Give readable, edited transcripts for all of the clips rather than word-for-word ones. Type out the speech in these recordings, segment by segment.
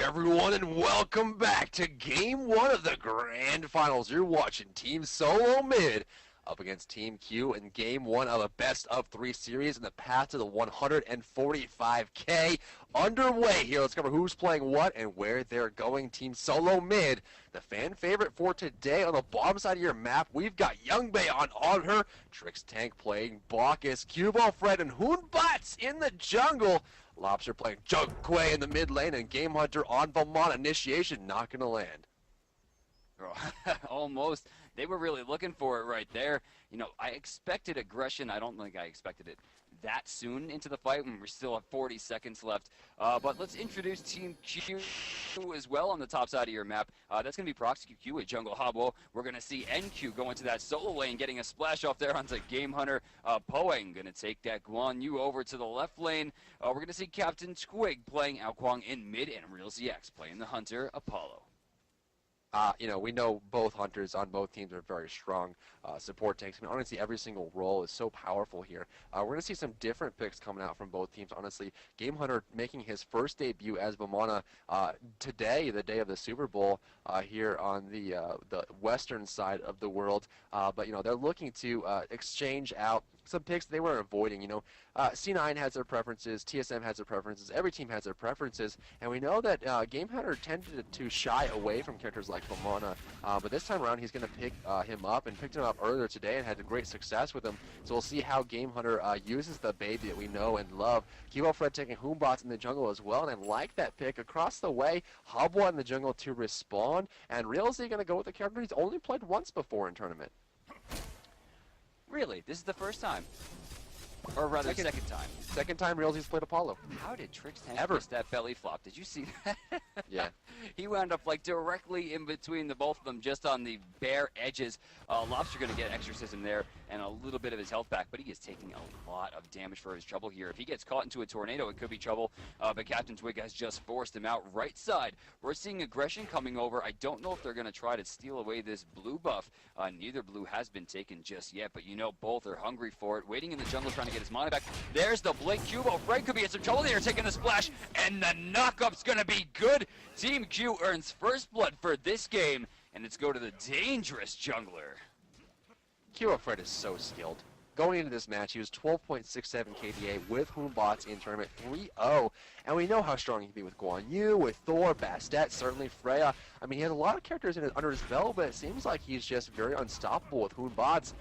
everyone, and welcome back to Game 1 of the Grand Finals. You're watching Team SoloMid up against Team Q in Game 1 of a best-of-3 series, and the path to the 145K underway here. Let's cover who's playing what and where they're going. Team SoloMid, the fan favorite for today. On the bottom side of your map, we've got Youngbei on her, Trix Tank playing Bacchus, Cubo Fred, and Hoonbots in the jungle. Lobster playing Jugquay in the mid lane, and Game Hunter on Valmont. Initiation not going to land. Almost. They were really looking for it right there. You know, I expected aggression. I don't think I expected it that soon into the fight when we still have 40 seconds left. But let's introduce Team Q as well on the top side of your map. That's going to be Proxy QQ with Jungle Hobble. We're going to see NQ go into that solo lane, getting a splash off there onto Game Hunter. Poeng going to take that Guan Yu over to the left lane. We're going to see Captain Twig playing Ao Kwang in mid, and Real ZX playing the Hunter Apollo. You know, we know both hunters on both teams are very strong support tanks. I mean, honestly, every single role is so powerful here. We're going to see some different picks coming out from both teams. Honestly, Game Hunter making his first debut as Vamana today, the day of the Super Bowl, here on the western side of the world. But, you know, they're looking to exchange out some picks they were avoiding. You know, C9 has their preferences, TSM has their preferences, every team has their preferences, and we know that Game Hunter tended to shy away from characters like Vamana, but this time around he's going to pick him up, and picked him up earlier today and had great success with him. So we'll see how Game Hunter uses the baby that we know and love. Kibo Fred taking Hoonbots in the jungle as well, and I like that pick. Across the way, Hobwa in the jungle to respawn, and Realzy going to go with the character he's only played once before in tournament. Really? This is the first time? Or rather, second time. Second time Realzy's played Apollo. How did Trix Tank miss that belly flop? Did you see that? Yeah. He wound up like directly in between the both of them, just on the bare edges. Lobster going to get exorcism there and a little bit of his health back, but he is taking a lot of damage for his trouble here. If he gets caught into a tornado, it could be trouble, but Captain Twig has just forced him out. Right side, we're seeing aggression coming over. I don't know if they're going to try to steal away this blue buff. Neither blue has been taken just yet, but you know both are hungry for it. Waiting in the jungle, trying to get his mana back. There's the blink. Cubo Fred could be in some trouble there, taking the splash, and the knockup's going to be good. Team Q earns first blood for this game, and it's go to the dangerous jungler. Cubo Fred is so skilled. Going into this match, he was 12.67 KDA with Hoonbots in tournament 3-0, and we know how strong he can be with Guan Yu, with Thor, Bastet, certainly Freya. I mean, he has a lot of characters under his belt, but it seems like he's just very unstoppable with Hoonbots.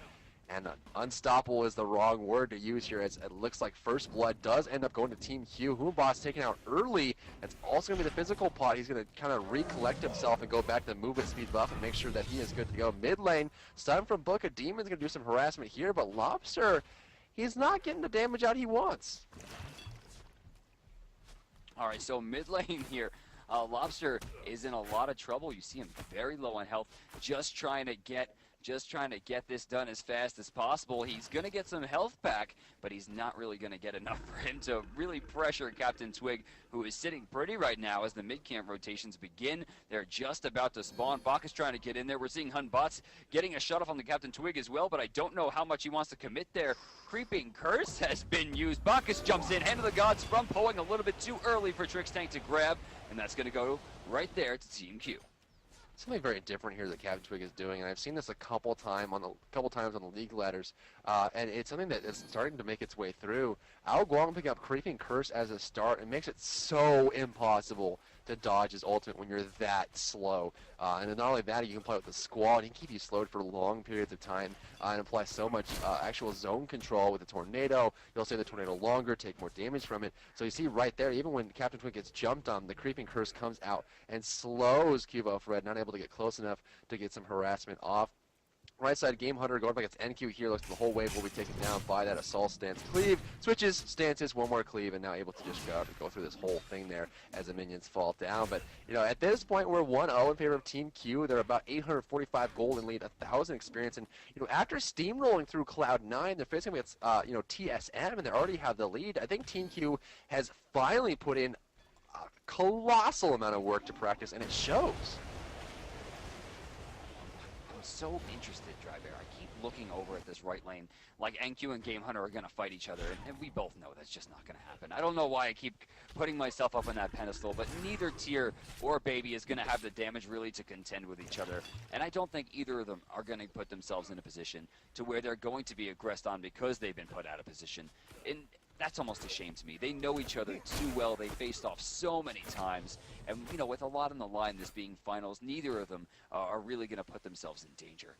And unstoppable is the wrong word to use here, as it looks like first blood does end up going to Team Q. Hoonbots taken out early. That's also going to be the physical pot. He's going to kind of recollect himself and go back to movement speed buff and make sure that he is good to go. Mid lane, stun from Book of Demons, going to do some harassment here, but Lobster, he's not getting the damage out he wants. All right, so mid lane here. Lobster is in a lot of trouble. You see him very low on health, just trying to get this done as fast as possible. He's going to get some health back, but he's not really going to get enough for him to really pressure Captain Twig, who is sitting pretty right now as the mid-camp rotations begin. They're just about to spawn. Bacchus trying to get in there. We're seeing Hoonbots getting a shut off on the Captain Twig as well, but I don't know how much he wants to commit there. Creeping Curse has been used. Bacchus jumps in. Hand of the Gods from Poeng, a little bit too early for Trix Tank to grab, and that's going to go right there to Team Q. Something very different here that Captain Twig is doing, and I've seen this a couple times on the league ladders, and it's something that is starting to make its way through. Ao Guang picking up Creeping Curse as a start. It makes it so impossible to dodge his ultimate when you're that slow. And then not only that, you can play with the Squall, and he can keep you slowed for long periods of time, and apply so much actual zone control with the Tornado. You'll stay the Tornado longer, take more damage from it. So you see right there, even when Captain Twig gets jumped on, the Creeping Curse comes out and slows Cubo Fred, not able to get close enough to get some harassment off. Right side, Game Hunter going up against NQ here. Looks like the whole wave will be taken down by that assault stance. Cleave switches stances, one more cleave, and now able to just go through this whole thing there as the minions fall down. But you know, at this point, we're 1-0 in favor of Team Q. They're about 845 gold and lead, 1,000 experience. And you know, after steamrolling through Cloud9, they're facing against you know, TSM, and they already have the lead. I think Team Q has finally put in a colossal amount of work to practice, and it shows. So interested, Drybear. I keep looking over at this right lane like NQ and Game Hunter are going to fight each other, and we both know that's just not going to happen. I don't know why I keep putting myself up on that pedestal, but neither Tier or Baby is going to have the damage really to contend with each other, and I don't think either of them are going to put themselves in a position to where they're going to be aggressed on because they've been put out of position. And that's almost a shame to me. They know each other too well. They faced off so many times. And, you know, with a lot on the line, this being finals, neither of them are really going to put themselves in danger.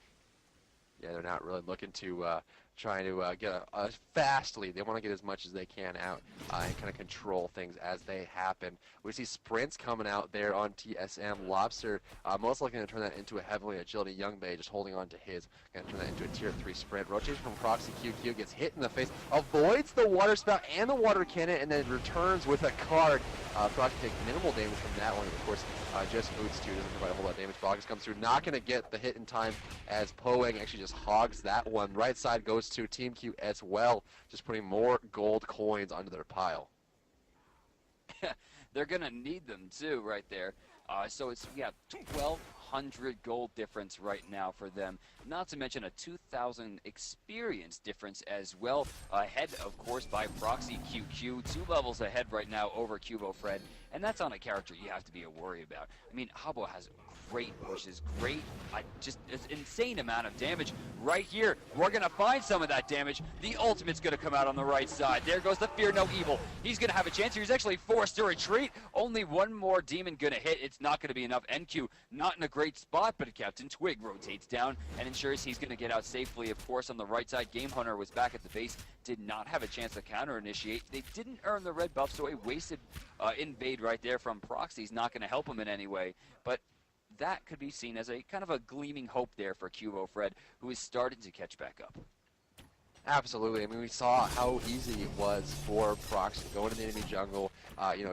Yeah, they're not really looking to trying to get a fast lead. They want to get as much as they can out and kind of control things as they happen. We see sprints coming out there on TSM. Lobster most likely going to turn that into a heavily agility. Young Bay just holding on to his. Going to turn that into a tier 3 sprint. Rotation from Proxy QQ, gets hit in the face, avoids the water spout and the water cannon, and then returns with a card. Proxy takes minimal damage from that one. Of course, just boots too, doesn't provide a whole lot of damage. Bogus comes through, not going to get the hit in time as Poeng actually just hogs that one. Right side goes to TeamQ as well, just putting more gold coins onto their pile. They're going to need them too right there. So it's, yeah, 1,200 gold difference right now for them. Not to mention a 2,000 experience difference as well. Ahead, of course, by Proxy QQ. 2 levels ahead right now over Cubo Fred. And that's on a character you have to be a worry about. I mean, Habbo has great pushes, just an insane amount of damage. Right here, we're going to find some of that damage. The ultimate's going to come out on the right side. There goes the Fear No Evil. He's going to have a chance here. He's actually forced to retreat. Only one more demon going to hit. It's not going to be enough. NQ not in a great spot, but Captain Twig rotates down and ensures he's going to get out safely. Of course, on the right side, Game Hunter was back at the base, did not have a chance to counter-initiate. They didn't earn the red buff, so a wasted invade right there from Proxy's not going to help him in any way. But that could be seen as a kind of a gleaming hope there for Cubo Fred, who is starting to catch back up. Absolutely. I mean, we saw how easy it was for Proxy to go into the enemy jungle,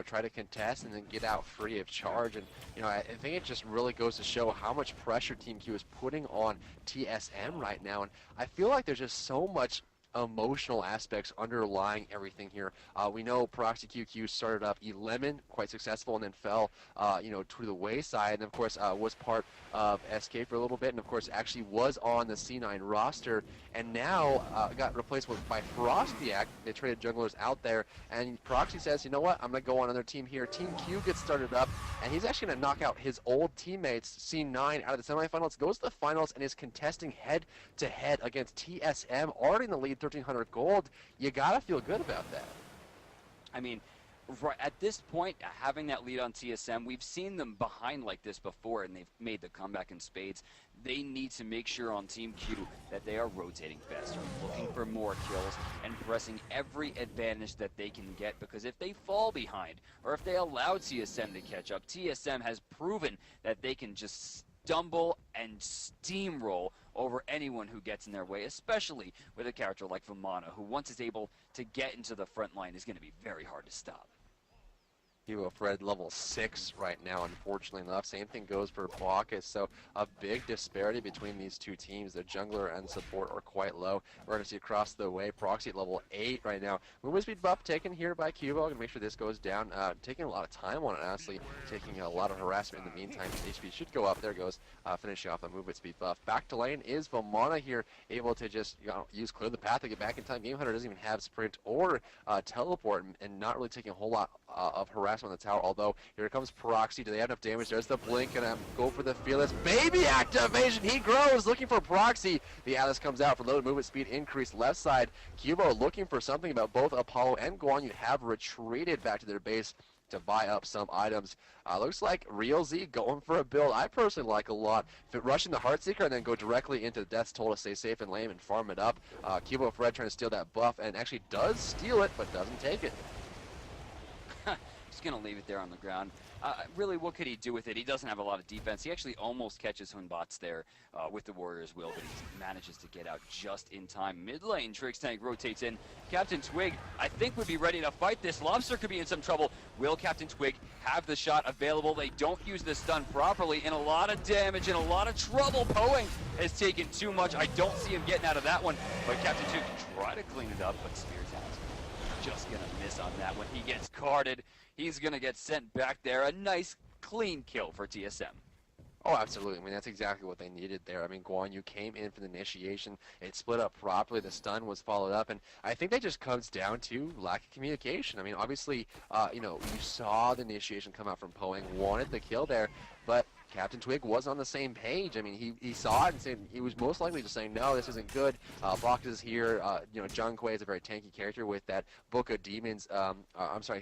try to contest and then get out free of charge. And, I think it just really goes to show how much pressure TeamQ is putting on TSM right now. And I feel like there's just so much emotional aspects underlying everything here. We know Proxy QQ started up E-Lemon, quite successful, and then fell, to the wayside, and of course was part of SK for a little bit, and of course actually was on the C9 roster, and now got replaced by Frostiac. They traded junglers out there, and Proxy says, you know what, I'm going to go on another team here. TeamQ gets started up, and he's actually going to knock out his old teammates, C9, out of the semifinals, goes to the finals, and is contesting head-to-head against TSM, already in the lead, 1,300 gold. You gotta feel good about that. I mean, right at this point, having that lead on TSM, we've seen them behind like this before, and they've made the comeback in spades. They need to make sure on TeamQ that they are rotating faster, looking for more kills, and pressing every advantage that they can get, because if they fall behind, or if they allow TSM to catch up, TSM has proven that they can just stumble and steamroll over anyone who gets in their way, especially with a character like Vamana, who once is able to get into the front line is going to be very hard to stop. Cubo Fred level 6 right now, unfortunately enough. Same thing goes for Bacchus, so a big disparity between these two teams. The jungler and support are quite low. We're going to see across the way Proxy at level 8 right now. Movement speed buff taken here by Cubo. I'm going to make sure this goes down. Taking a lot of time on it, honestly. Taking a lot of harassment in the meantime. HP should go up. There goes, finishing off the movement speed buff. Back to lane is Vamana here, able to just use clear the path to get back in time. Game Hunter doesn't even have sprint or teleport, and not really taking a whole lot of harassment on the tower, although here comes Proxy. Do they have enough damage? There's the blink, and go for the Fearless Baby activation. He grows, looking for Proxy. The Atlas comes out for low movement speed increase left side. Cubo looking for something about both Apollo and Guan. You have retreated back to their base to buy up some items. Looks like Real Z going for a build I personally like a lot. Rushing the Heartseeker and then go directly into Death's Toll to stay safe and lame and farm it up. Cubo Fred trying to steal that buff, and actually does steal it, but doesn't take it. Just going to leave it there on the ground. Really, what could he do with it? He doesn't have a lot of defense. He actually almost catches Hunbots there with the Warrior's Will, but he manages to get out just in time. Mid lane, Trix Tank rotates in. Captain Twig, I think, would be ready to fight this. Lobster could be in some trouble. Will Captain Twig have the shot available? They don't use the stun properly, and a lot of damage and a lot of trouble. Poeng has taken too much. I don't see him getting out of that one, but Captain Twig try to clean it up, but Spear Talent just going to miss on that one. He gets carded. He's going to get sent back there. A nice, clean kill for TSM. Oh, absolutely. I mean, that's exactly what they needed there. I mean, Guan Yu came in for the initiation. It split up properly. The stun was followed up. And I think that just comes down to lack of communication. I mean, obviously, you saw the initiation come out from Poing, wanted the kill there, but Captain Twig was on the same page. I mean, he saw it and said he was most likely just saying, no, this isn't good. Box is here. Jung Kui is a very tanky character with that book of demons.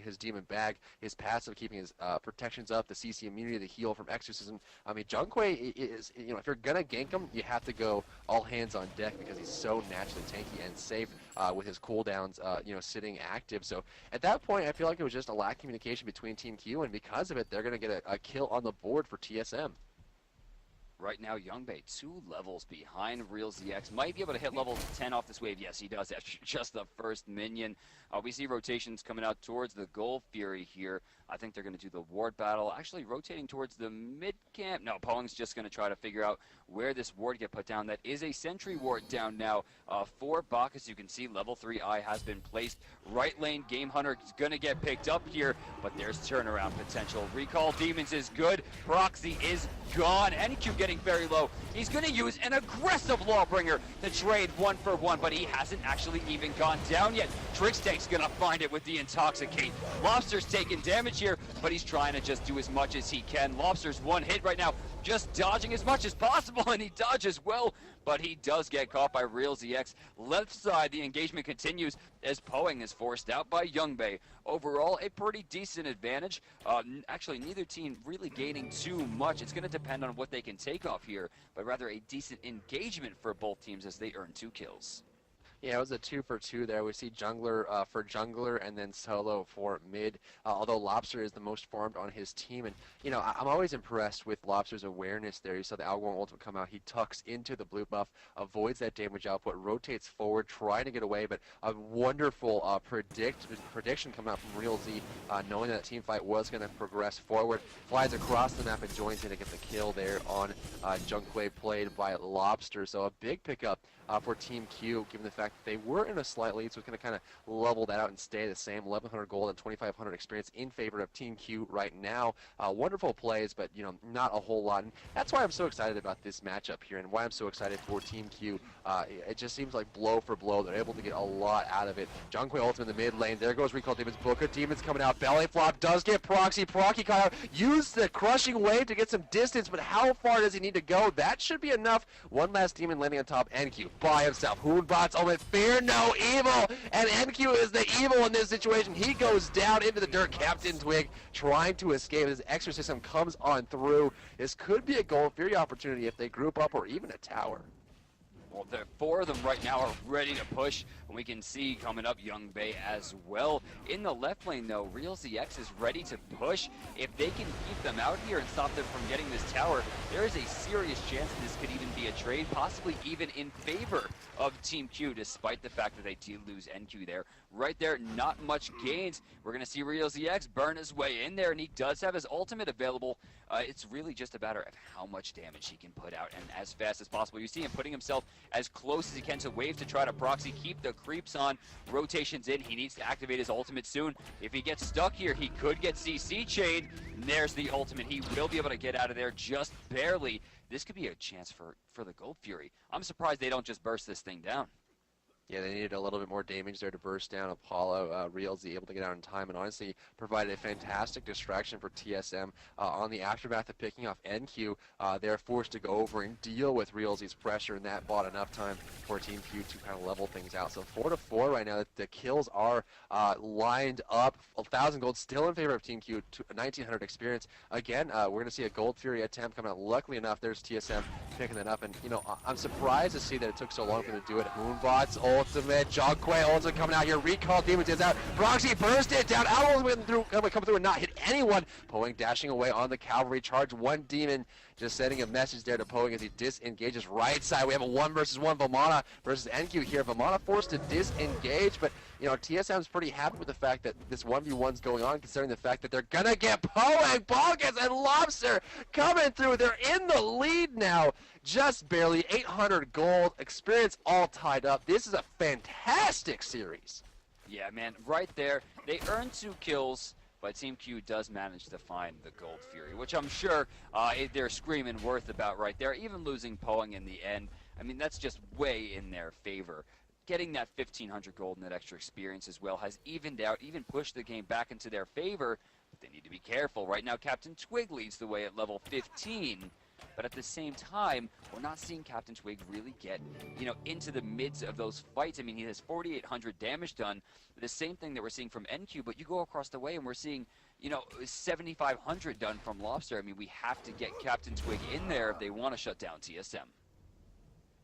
His demon bag, his passive keeping his protections up, the CC immunity, the heal from exorcism. I mean, Jung Kui is, if you're gonna gank him, you have to go all hands on deck because he's so naturally tanky and safe with his cooldowns, sitting active. So at that point, I feel like it was just a lack of communication between TeamQ, and because of it, they're gonna get a kill on the board for TSM. Right now, Youngbei 2 levels behind Real ZX. Might be able to hit level 10 off this wave. Yes, he does. That's just the first minion. We see rotations coming out towards the Gold Fury here. I think they're going to do the ward battle. Actually, rotating towards the mid camp. No, Poing's just going to try to figure out where this ward get put down. That is a sentry ward down now for Bacchus. You can see level 3 eye has been placed. Right lane, Game Hunter is going to get picked up here, but there's turnaround potential. Recall Demons is good. Proxy is gone. NQ getting very low. He's going to use an aggressive Lawbringer to trade 1-for-1, but he hasn't actually even gone down yet. Trickstank's going to find it with the Intoxicate. Lobster's taking damage here, but he's trying to just do as much as he can. Lobster's one hit right now, just dodging as much as possible, and he dodges well, but he does get caught by Real ZX. Left side, the engagement continues as Poing is forced out by Youngbei. Overall, a pretty decent advantage. Actually, neither team really gaining too much. It's going to depend on what they can take off here, but rather a decent engagement for both teams as they earn 2 kills. Yeah, it was a 2-for-2 there. We see jungler for jungler and then solo for mid. Although Lobster is the most farmed on his team, and I'm always impressed with Lobster's awareness there. You saw the Algorand ultimate come out. He tucks into the blue buff, avoids that damage output, rotates forward, trying to get away. But a wonderful prediction coming out from Real Z, knowing that team fight was going to progress forward. Flies across the map and joins in to get the kill there on Jung Kui, played by Lobster. So a big pickup for TeamQ, given the fact that they were in a slight lead, so it's going to kind of level that out and stay the same. 1,100 gold and 2,500 experience in favor of TeamQ right now. Wonderful plays, but not a whole lot. And that's why I'm so excited about this matchup here, and why I'm so excited for TeamQ. It just seems like blow for blow. They're able to get a lot out of it. Jung Kui ultimate in the mid lane. There goes Recall Demons. Book of Demons coming out. Belly flop does get Proxy. Proxy caught out. Use the crushing wave to get some distance, but how far does he need to go? That should be enough. One last demon landing on top. NQ by himself. Hoonbot's ultimate. Fear no evil. And NQ is the evil in this situation. He goes down into the dirt. Captain Twig trying to escape. His exorcism comes on through. This could be a Gold Fury opportunity if they group up, or even a tower. Well, the 4 of them right now are ready to push, and we can see coming up Youngbei as well. In the left lane, though, Real ZX is ready to push. If they can keep them out here and stop them from getting this tower, there is a serious chance this could even be a trade, possibly even in favor of TeamQ, despite the fact that they do lose NQ there. Right there, not much gains. We're going to see Real ZX burn his way in there, and he does have his ultimate available. It's really just a matter of how much damage he can put out, and as fast as possible. You see him putting himself as close as he can to wave to try to proxy, keep the creeps on, rotations in. He needs to activate his ultimate soon. If he gets stuck here, he could get CC chained. And there's the ultimate. He will be able to get out of there just barely. This could be a chance for the Gold Fury. I'm surprised they don't just burst this thing down. Yeah, they needed a little bit more damage there to burst down Apollo. Real Z able to get out in time, and honestly provided a fantastic distraction for TSM. On the aftermath of picking off NQ, they're forced to go over and deal with Real Z's pressure, and that bought enough time for TeamQ to kind of level things out. So 4-4 right now. The kills are lined up. 1,000 gold still in favor of TeamQ. 1,900 experience. Again, we're going to see a Gold Fury attempt coming out. Luckily enough, there's TSM picking that up, and I'm surprised to see that it took so long for them to do it. Moonbot's ultimate, Jung Kui ultimate coming out here. Recall Demons is out. Proxy burst it down. Owl coming through and not hit anyone. Poing dashing away on the cavalry charge. One demon just sending a message there to Poing as he disengages right side. We have a 1 versus 1 Vamana versus NQ here. Vamana forced to disengage, but TSM's pretty happy with the fact that this 1v1's going on, considering the fact that they're gonna get Poing, Bogus, and Lobster coming through. They're in the lead now. Just barely 800 gold, experience all tied up. This is a fantastic series. Yeah, man, right there. They earned 2 kills. but TeamQ does manage to find the Gold Fury, which I'm sure they're screaming worth about right there. Even losing Poing in the end, I mean, that's just way in their favor. Getting that 1,500 gold and that extra experience as well has evened out, even pushed the game back into their favor. But they need to be careful. Right now, Captain Twig leads the way at level 15. But at the same time, we're not seeing Captain Twig really get, into the mids of those fights. I mean, he has 4,800 damage done. The same thing that we're seeing from NQ, but you go across the way and we're seeing, 7,500 done from Lobster. I mean, we have to get Captain Twig in there if they want to shut down TSM.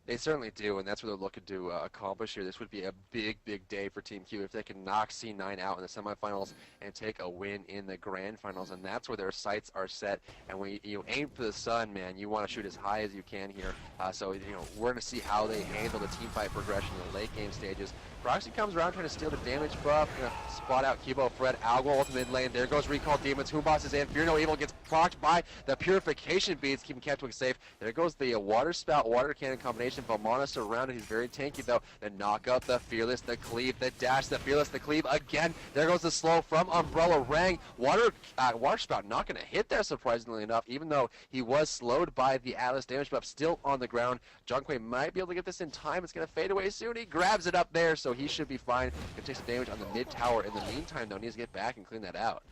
They certainly do, and that's what they're looking to accomplish here. This would be a big, big day for TeamQ if they can knock C9 out in the semifinals and take a win in the grand finals, and that's where their sights are set. And when you aim for the sun, man, you want to shoot as high as you can here. So we're going to see how they handle the team fight progression in the late game stages. Proxy comes around trying to steal the damage buff, spot out Kibo, Fred, Algo ultimate lane. There goes Recall Demons. Humbas is in. Fear No Evil gets procced by the Purification Beads, keeping Captain Twig safe. There goes the Water Spout, Water Cannon combination. Valmana surrounded. He's very tanky though. The knockup, the Fearless, the Cleave, the dash, the Fearless, the Cleave again. There goes the slow from Umbrella Rang. Water Spout not going to hit there surprisingly enough, even though he was slowed by the Atlas damage buff still on the ground. Junkway might be able to get this in time. It's going to fade away soon. He grabs it up there, so he should be fine. Gonna take some damage on the mid tower. In the meantime, though, needs to get back and clean that out.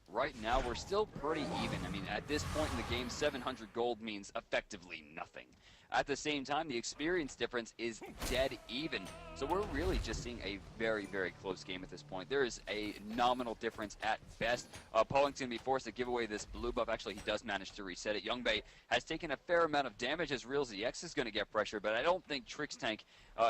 Right now, we're still pretty even. I mean, at this point in the game, 700 gold means effectively nothing. At the same time, the experience difference is dead even. So we're really just seeing a very, very close game at this point. There is a nominal difference at best. Poing's going to be forced to give away this blue buff. Actually, he does manage to reset it. Youngbei has taken a fair amount of damage as Real ZX is going to get pressure, but I don't think Trix Tank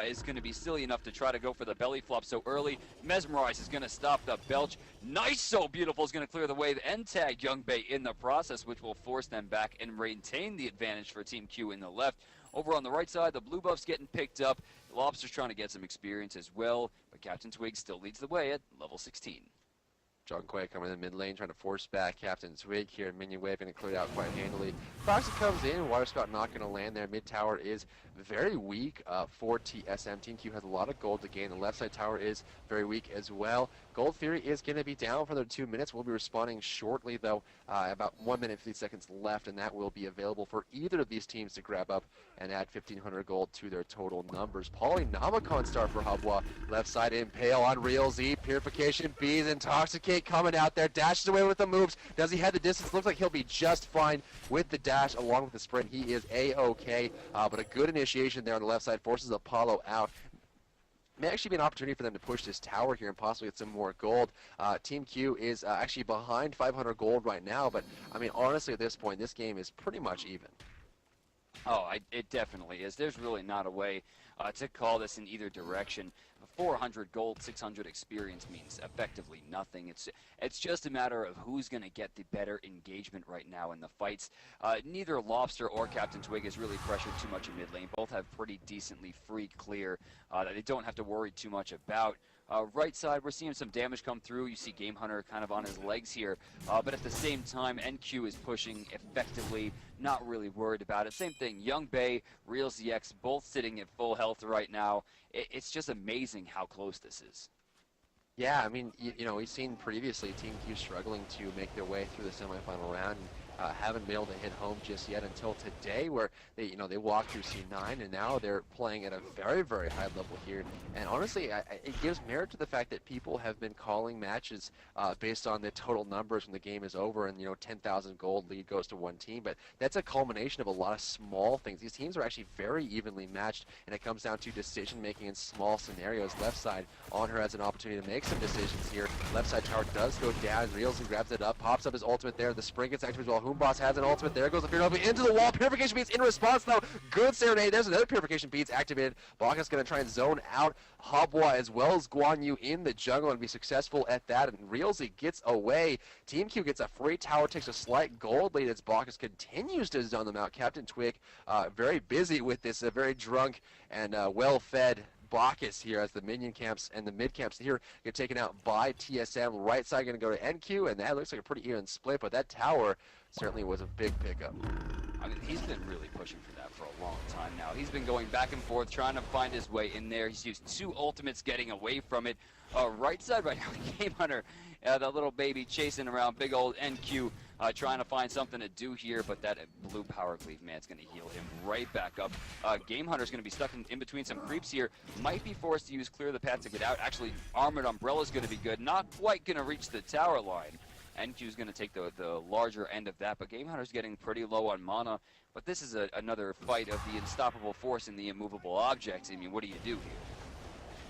is going to be silly enough to try to go for the belly flop so early. Mesmerize is going to stop the belch. Nice, so beautiful is going to clear the way and tag Youngbei in the process, which will force them back and maintain the advantage for TeamQ in the left. Over on the right side, the blue buff's getting picked up. Lobster's trying to get some experience as well, but Captain Twig still leads the way at level 16. Junkway coming in the mid lane, trying to force back Captain Twig here. Minion Wave going to clear it out quite handily. Proxy comes in. Water Spout not going to land there. Mid tower is very weak for TSM. TeamQ has a lot of gold to gain. The left side tower is very weak as well. Gold Fury is going to be down for another 2 minutes. We'll be responding shortly, though. About 1 minute, 50 seconds left, and that will be available for either of these teams to grab up and add 1,500 gold to their total numbers. Polynomicon star for Hubwa. Left side Impale on Real Z. Purification Bees. Intoxicate coming out there. Dashes away with the moves. Does he have the distance? Looks like he'll be just fine with the dash along with the sprint. He is A-OK. But a good initiation there on the left side forces Apollo out. May actually be an opportunity for them to push this tower here and possibly get some more gold. TeamQ is actually behind 500 gold right now, but I mean, honestly, at this point, this game is pretty much even. Oh, it definitely is. There's really not a way to call this in either direction. 400 gold, 600 experience means effectively nothing. It's just a matter of who's going to get the better engagement right now in the fights. Neither Lobster or Captain Twig is really pressured too much in mid lane. Both have pretty decently free clear that they don't have to worry too much about. Right side, we're seeing some damage come through. You see Game Hunter kind of on his legs here. But at the same time, NQ is pushing effectively, not really worried about it. Same thing, Youngbei, Real ZX, both sitting at full health right now. It's just amazing how close this is. Yeah, I mean, we've seen previously TeamQ struggling to make their way through the semifinal round. Haven't been able to hit home just yet until today, where they walked through C9, and now they're playing at a very, very high level here. And honestly, it gives merit to the fact that people have been calling matches based on the total numbers when the game is over, and 10,000 gold lead goes to one team. But that's a culmination of a lot of small things. These teams are actually very evenly matched, and it comes down to decision making in small scenarios. Left side, Honor has an opportunity to make some decisions here. Left side tower does go down. Reels and grabs it up, pops up his ultimate there. The spring gets activated as well. Humbas has an ultimate. There goes the Fear Nova into the wall. Purification Beads in response though. Good Serenade. There's another Purification Beads activated. Baka's going to try and zone out Hubwa as well as Guan Yu in the jungle and be successful at that. And Realzy gets away. TeamQ gets a free tower, takes a slight gold lead as Bacchus continues to zone them out. Captain Twig very busy with this very drunk and well-fed Bacchus here as the minion camps and the mid camps here get taken out by TSM. Right side going to go to NQ, and that looks like a pretty even split, but that tower certainly was a big pickup. I mean, he's been really pushing for that for a long time now. He's been going back and forth, trying to find his way in there. He's used 2 ultimates getting away from it. Right side right now, Game Hunter, the little baby chasing around big old NQ, trying to find something to do here, but that blue power cleave, man, it's going to heal him right back up. Game Hunter's going to be stuck in between some creeps here. Might be forced to use Clear the Path to get out. Actually, Armored Umbrella's going to be good. Not quite going to reach the tower line. NQ's going to take the larger end of that, but Game Hunter's getting pretty low on mana. But this is another fight of the unstoppable force and the immovable objects. I mean, what do you do here?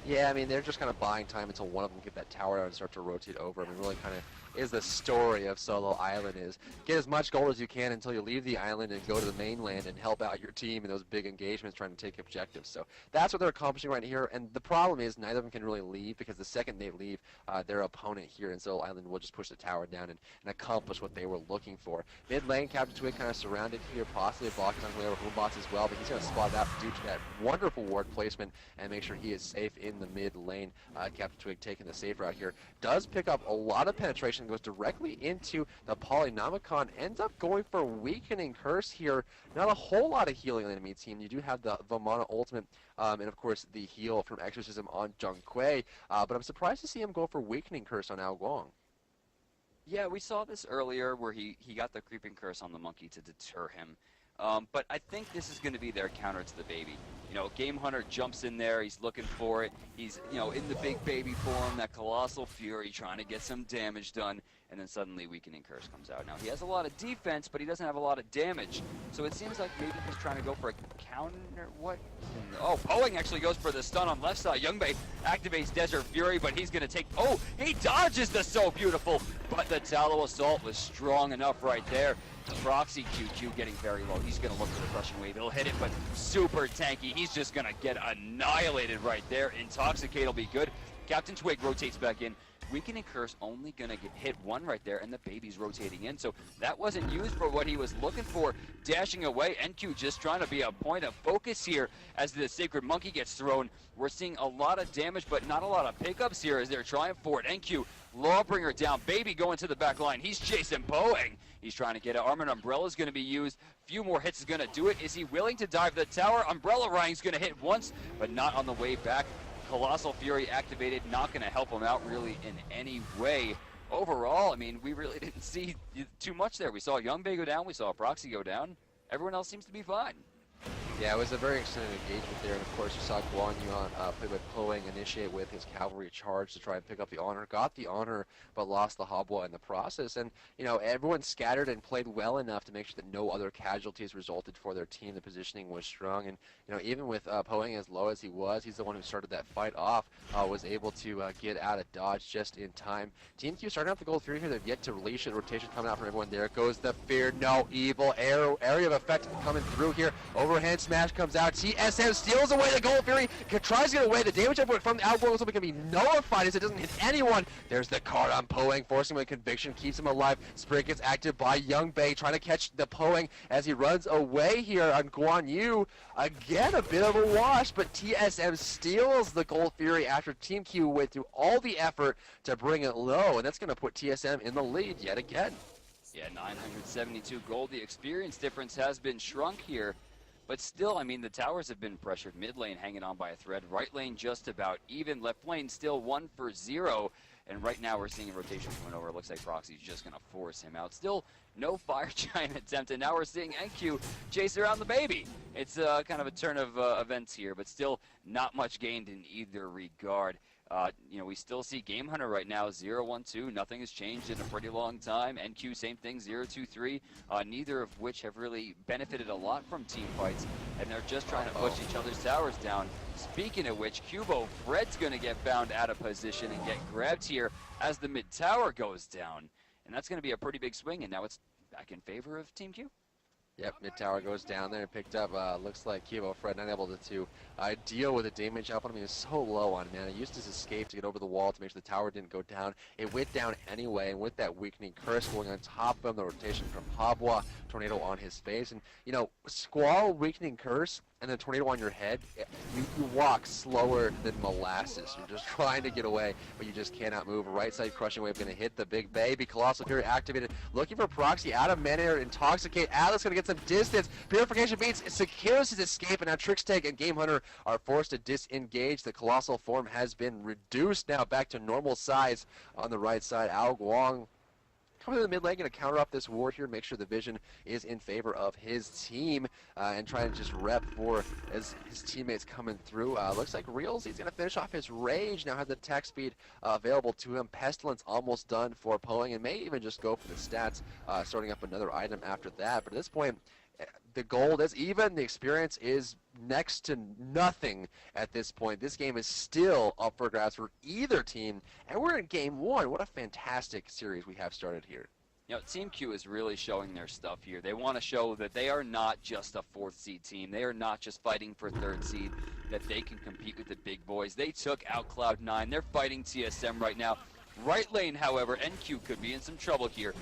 Yeah, I mean, they're just kind of buying time until one of them get that tower out and start to rotate over. I mean, really kind of is the story of Solo Island is get as much gold as you can until you leave the island and go to the mainland and help out your team in those big engagements trying to take objectives. So that's what they're accomplishing right here. And the problem is neither of them can really leave because the second they leave, their opponent here in Solo Island will just push the tower down and accomplish what they were looking for. Mid lane, Captain Twig kind of surrounded here, possibly blocking on the way over Boombox as well, but he's going to spot it out due to that wonderful ward placement and make sure he is safe in the mid lane. Captain Twig taking the safe route here. Does pick up a lot of penetration, goes directly into the Polynomicon, ends up going for Weakening Curse here. Not a whole lot of healing on the enemy team. You do have the Vamana ultimate and of course the heal from Exorcism on Zhongkui, but I'm surprised to see him go for Weakening Curse on Ao Guang. Yeah, we saw this earlier where he got the Creeping Curse on the monkey to deter him. But I think this is going to be their counter to the baby. You know, Game Hunter jumps in there, he's looking for it. He's, you know, in the big baby form, that Colossal Fury, trying to get some damage done, and then suddenly Weakening Curse comes out. Now, he has a lot of defense, but he doesn't have a lot of damage. So it seems like maybe he's trying to go for a counter. What? Oh, Poing actually goes for the stun on left side. Youngbei activates Desert Fury, but he's going to take... Oh, he dodges the So Beautiful, but the Tallow Assault was strong enough right there. Proxy QQ getting very low. He's going to look for the Crushing Wave. He'll hit it, but super tanky. He's just going to get annihilated right there. Intoxicate will be good. Captain Twig rotates back in. Weakening Curse only going to get hit one right there, and the baby's rotating in. So that wasn't used for what he was looking for. Dashing away. NQ just trying to be a point of focus here as the Sacred Monkey gets thrown. We're seeing a lot of damage, but not a lot of pickups here as they're trying for it. NQ, Lawbringer down. Baby going to the back line. He's chasing Poing. He's trying to get it. Armored Umbrella is going to be used. Few more hits is going to do it. Is he willing to dive the tower? Umbrella Riding's going to hit once, but not on the way back. Colossal Fury activated, not going to help him out really in any way. Overall, I mean, we really didn't see too much there. We saw Youngbei go down, we saw Proxy go down. Everyone else seems to be fine. Yeah, it was a very extended engagement there, and of course you saw Guan Yuan played by Poing initiate with his cavalry charge to try and pick up the honor. Got the honor, but lost the Habwa in the process. And, you know, everyone scattered and played well enough to make sure that no other casualties resulted for their team. The positioning was strong, and, you know, even with Poing as low as he was, he's the one who started that fight off, was able to get out of dodge just in time. TeamQ starting out the gold Fury here. They've yet to release it. Rotation coming out from everyone. There goes the Fear No Evil area of effect coming through here. Overhand smash comes out. TSM steals away the Gold Fury. Tries to get away. The damage output from the outgoing is going to be nullified as it doesn't hit anyone. There's the card on Poing, forcing him with Conviction, keeps him alive. Spirit gets active by Youngbei, trying to catch the Poing as he runs away here on Guan Yu. Again, a bit of a wash, but TSM steals the Gold Fury after TeamQ went through all the effort to bring it low, and that's going to put TSM in the lead yet again. Yeah, 972 gold. The experience difference has been shrunk here. But still, I mean, the towers have been pressured. Mid lane hanging on by a thread. Right lane just about even. Left lane still 1 for 0. And right now we're seeing a rotation coming over. It looks like Proxy's just going to force him out. Still no Fire Giant attempt. And now we're seeing NQ chase around the baby. It's kind of a turn of events here. But still not much gained in either regard. You know, we still see Game Hunter right now, 0-1-2. Nothing has changed in a pretty long time. NQ, same thing, 0-2-3. Neither of which have really benefited a lot from team fights, and they're just trying to push each other's towers down. Speaking of which, Cubo, Fred's going to get found out of position and get grabbed here as the mid tower goes down. And that's going to be a pretty big swing, and now it's back in favor of TeamQ. Yep, mid tower goes down there and picked up. Looks like Kibo Fred not able to deal with the damage output. I mean, it's so low on mana. He used his escape to get over the wall to make sure the tower didn't go down. It went down anyway, and with that Weakening Curse going on top of him, the rotation from Habwa, Tornado on his face, and you know, Squall Weakening Curse and the tornado on your head, you walk slower than molasses. You're just trying to get away, but you just cannot move. Right side crushing wave going to hit the big baby. Colossal Fury activated, looking for Proxy out of mana. Intoxicate. Atlas going to get some distance. Purification beats, secures his escape, and now Trickstag and Game Hunter are forced to disengage. The Colossal form has been reduced now back to normal size on the right side. Ao Guang coming to the mid lane, going to counter up this ward here, make sure the vision is in favor of his team, and try to just rep for as his teammates coming through. Looks like Reels, he's going to finish off his Rage, now has the attack speed available to him. Pestilence almost done for Poing, and may even just go for the stats, starting up another item after that. But at this point, the gold is even, the experience is next to nothing at this point. This game is still up for grabs for either team, and we're in game one. What a fantastic series we have started here. You know, TeamQ is really showing their stuff here. They want to show that they are not just a 4th seed team. They are not just fighting for 3rd seed, that they can compete with the big boys. They took out Cloud9. They're fighting TSM right now. Right lane, however, NQ could be in some trouble here.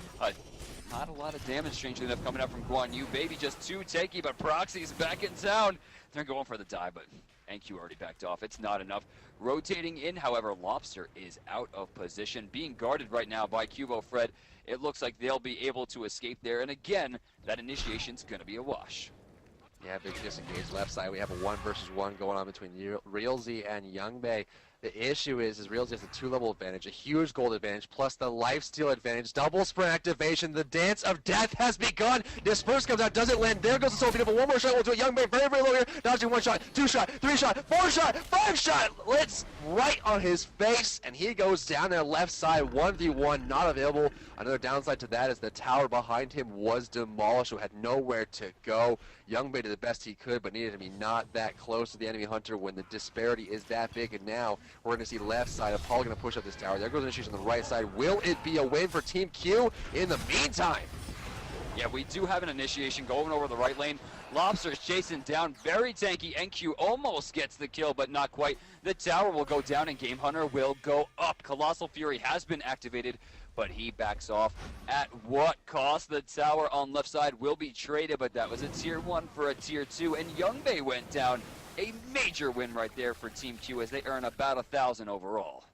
Not a lot of damage, strangely enough, coming up from Guan Yu. Baby just too tanky, but Proxy's back in town. They're going for the dive, but NQ already backed off. It's not enough. Rotating in, however, Lobster is out of position, being guarded right now by Cubo Fred. It looks like they'll be able to escape there, and again, that initiation's going to be a wash. Yeah, big disengage left side. We have a 1 versus 1 going on between Realzy and Youngbei. The issue is Realzy has a 2-level advantage, a huge gold advantage, plus the lifesteal advantage, double sprint activation. The dance of death has begun. Disperse comes out, doesn't land. There goes the soul beat, but one more shot will do it. Youngbei very, very low here. Dodging 1 shot, 2 shot, 3 shot, 4 shot, 5 shot. Let's right on his face, and he goes down there left side. 1v1 not available. Another downside to that is the tower behind him was demolished, so had nowhere to go. Youngbei did the best he could, but needed to be not that close to the enemy hunter when the disparity is that big. And now we're going to see left side. Apollo going to push up this tower. There goes initiation on the right side. Will it be a win for TeamQ? In the meantime, yeah, we do have an initiation going over the right lane. Lobster's chasing down, very tanky. NQ almost gets the kill, but not quite. The tower will go down and Game Hunter will go up. Colossal Fury has been activated, but he backs off. At what cost? The tower on left side will be traded, but that was a tier 1 for a tier 2, and Youngbei went down. A major win right there for TeamQ as they earn about 1,000 overall.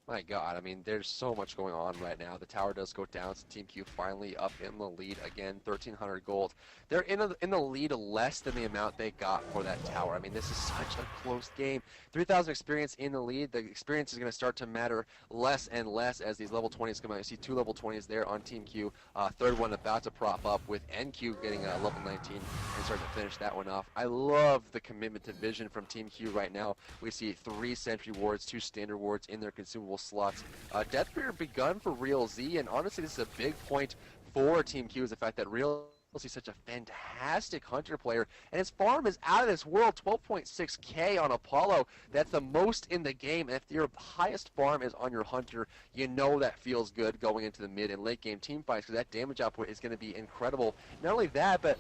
My God, I mean, there's so much going on right now. The tower does go down, so TeamQ finally up in the lead again, 1,300 gold. They're in the lead less than the amount they got for that tower. I mean, this is such a close game. 3,000 experience in the lead. The experience is going to start to matter less and less as these level 20s come out. You see 2 level 20s there on TeamQ. Third one about to prop up with NQ getting a level 19 and starting to finish that one off. I love the commitment to vision from TeamQ right now. We see 3 sentry wards, 2 standard wards in their consumable slots. Death Period begun for Realzy, and honestly this is a big point for TeamQ is the fact that Realzy is such a fantastic hunter player, and his farm is out of this world. 12.6k on Apollo. That's the most in the game, and if your highest farm is on your hunter, you know that feels good going into the mid and late game team fights, because that damage output is going to be incredible. Not only that, but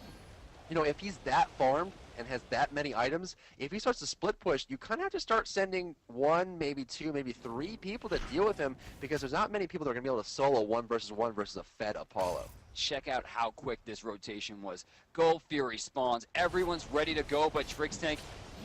you know, if he's that farmed and has that many items, if he starts to split push, you kind of have to start sending 1, maybe 2, maybe 3 people to deal with him, because there's not many people that are going to be able to solo 1 versus 1 versus a fed Apollo. Check out how quick this rotation was. Gold Fury spawns. Everyone's ready to go, but Trickstank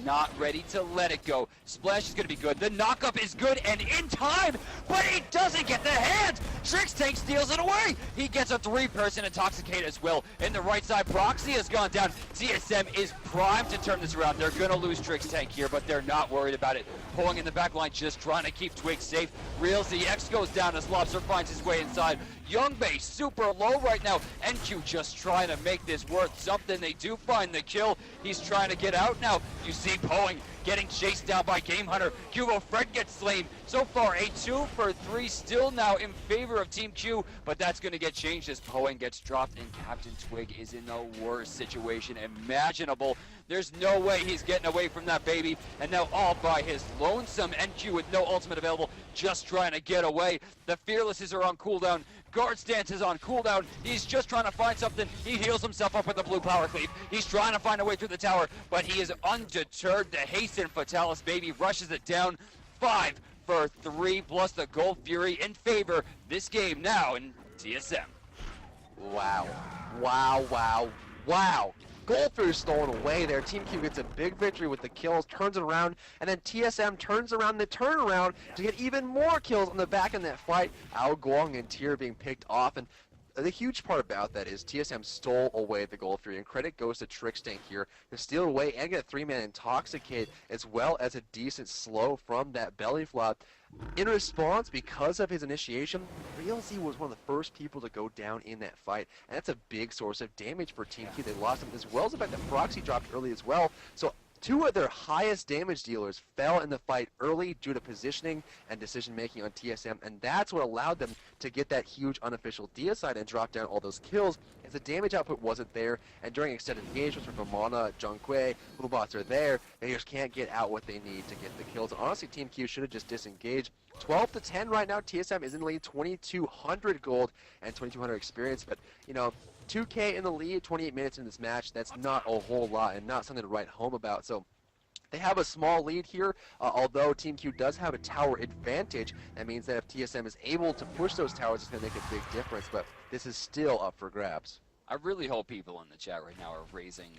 not ready to let it go. Splash is going to be good. The knockup is good and in time, but he doesn't get the hand. Trickstank steals it away. He gets a 3-person intoxicate as well. In the right side, Proxy has gone down. TSM is primed to turn this around. They're going to lose Trickstank here, but they're not worried about it. Pulling in the back line, just trying to keep Twig safe. Realzy X goes down as Lobster finds his way inside. Youngbei super low right now. NQ just trying to make this worth something. They do find the kill. He's trying to get out now. You see Poing getting chased down by Game Hunter. Cubo Fred gets slain. So far, a 2 for 3 still now in favor of TeamQ, but that's going to get changed as Poing gets dropped and Captain Twig is in the worst situation imaginable. There's no way he's getting away from that baby, and now all by his lonesome. NQ with no ultimate available, just trying to get away. The Fearlesses are on cooldown. Guard stance is on cooldown. He's just trying to find something. He heals himself up with a blue power cleave. He's trying to find a way through the tower, but he is undeterred. The hasten Fatalis baby rushes it down. 5 for 3 plus the Gold Fury in favor. This game now in TSM. Wow. Wow, wow, wow. Gold Fury stolen away there. TeamQ gets a big victory with the kills, turns it around, and then TSM turns around the turnaround to get even more kills on the back in that fight. Ao Guang and Tier being picked off, and the huge part about that is TSM stole away the Gold Fury, and credit goes to Trickstank here to steal it away and get a 3-man Intoxicate, as well as a decent slow from that belly flop. In response, because of his initiation, RealZ was one of the first people to go down in that fight, and that's a big source of damage for TeamQ. They lost him, as well as the fact that Proxy dropped early as well. So two of their highest damage dealers fell in the fight early due to positioning and decision-making on TSM, and that's what allowed them to get that huge unofficial deicide and drop down all those kills, as the damage output wasn't there, and during extended engagements from Mana, Zhonghui, Boombots are there, they just can't get out what they need to get the kills. Honestly, TeamQ should have just disengaged. 12-10 right now. TSM is in the lead, 2,200 gold and 2,200 experience, but, you know, 2K in the lead, 28 minutes in this match, that's not a whole lot and not something to write home about. So they have a small lead here, although TeamQ does have a tower advantage. That means that if TSM is able to push those towers, it's going to make a big difference, but this is still up for grabs. I really hope people in the chat right now are raising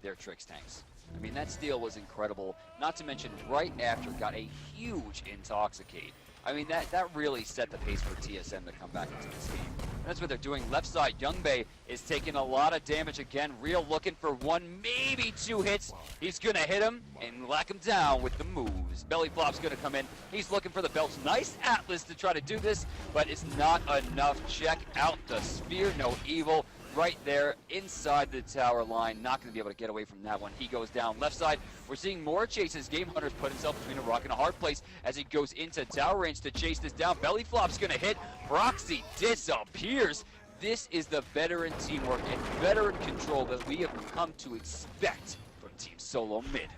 their Tricks tanks. I mean, that steal was incredible, not to mention right after got a huge Intoxicate. I mean, that really set the pace for TSM to come back into this game. And that's what they're doing. Left side, Youngbei is taking a lot of damage again. Real looking for one, maybe two hits. He's going to hit him and lock him down with the moves. Belly Flop's going to come in. He's looking for the belts. Nice Atlas to try to do this, but it's not enough. Check out the spear, no evil. Right there inside the tower line. Not going to be able to get away from that one. He goes down. Left side, we're seeing more chases. Game Hunter's put himself between a rock and a hard place as he goes into tower range to chase this down. Belly Flop's going to hit. Proxy disappears. This is the veteran teamwork and veteran control that we have come to expect from Team SoloMid.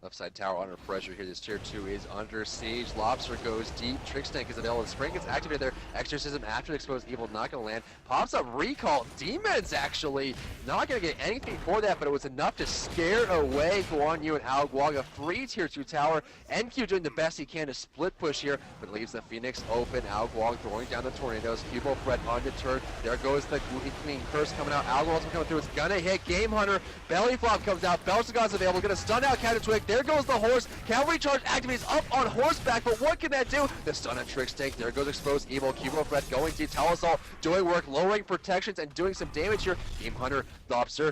Left side tower under pressure here. This tier 2 is under siege. Lobster goes deep. Trickstank is available. Spring gets activated there. Exorcism after the exposed evil, not going to land. Pops up recall. Demons actually not going to get anything for that, but it was enough to scare away Guan Yu and Ao Guang. A free tier 2 tower. NQ doing the best he can to split push here, but leaves the Phoenix open. Ao Guang throwing down the tornadoes. Cubo Fred undeterred. There goes the Clean Curse coming out. Ao Guang's coming through. It's going to hit Game Hunter. Belly Flop comes out. Belzegod's available. Going to stun out Captain Twig. There goes the horse. Cavalry charge activates up on horseback, but what can that do? The stun on Trickstank. There goes exposed evil. Cubo Fred going deep. Talisol doing work, lowering protections and doing some damage here. Game Hunter, Lobster,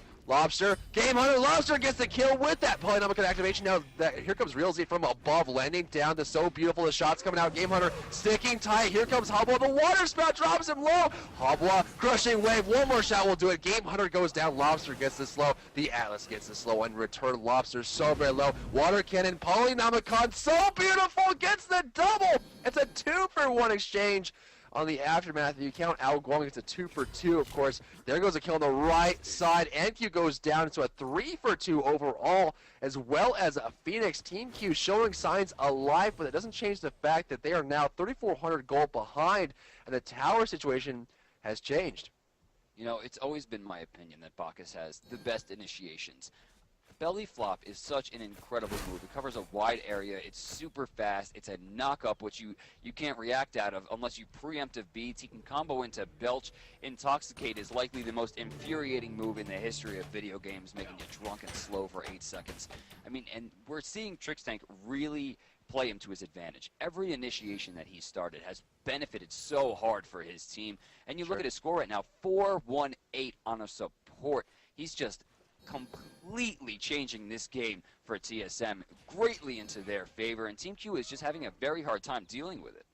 Game Hunter, Lobster gets the kill with that polynomial activation. Now here comes RealZ from above, landing down. The so beautiful. The shots coming out. Game Hunter sticking tight. Here comes Hobwa. The water spout drops him low. Hobwa crushing wave. One more shot will do it. Game Hunter goes down. Lobster gets the slow. The Atlas gets the slow and return. Lobster so very low. Water cannon. Polynomicon so beautiful gets the double. It's a 2-for-1 exchange. On the aftermath, if you count Ao Guang, it's a 2-for-2, of course. There goes a kill on the right side. NQ goes down to a 3-for-2 overall, as well as a Phoenix. TeamQ showing signs alive, but it doesn't change the fact that they are now 3,400 gold behind, and the tower situation has changed. You know, it's always been my opinion that Bacchus has the best initiations. Belly Flop is such an incredible move. It covers a wide area. It's super fast. It's a knock-up, which you can't react out of unless you preemptive beats. He can combo into Belch. Intoxicate is likely the most infuriating move in the history of video games, making you drunk and slow for 8 seconds. I mean, and we're seeing Trickstank really play him to his advantage. Every initiation that he started has benefited so hard for his team. And you look at his score right now, 4-1-8 on a support. He's just completely changing this game for TSM greatly into their favor, and TeamQ is just having a very hard time dealing with it.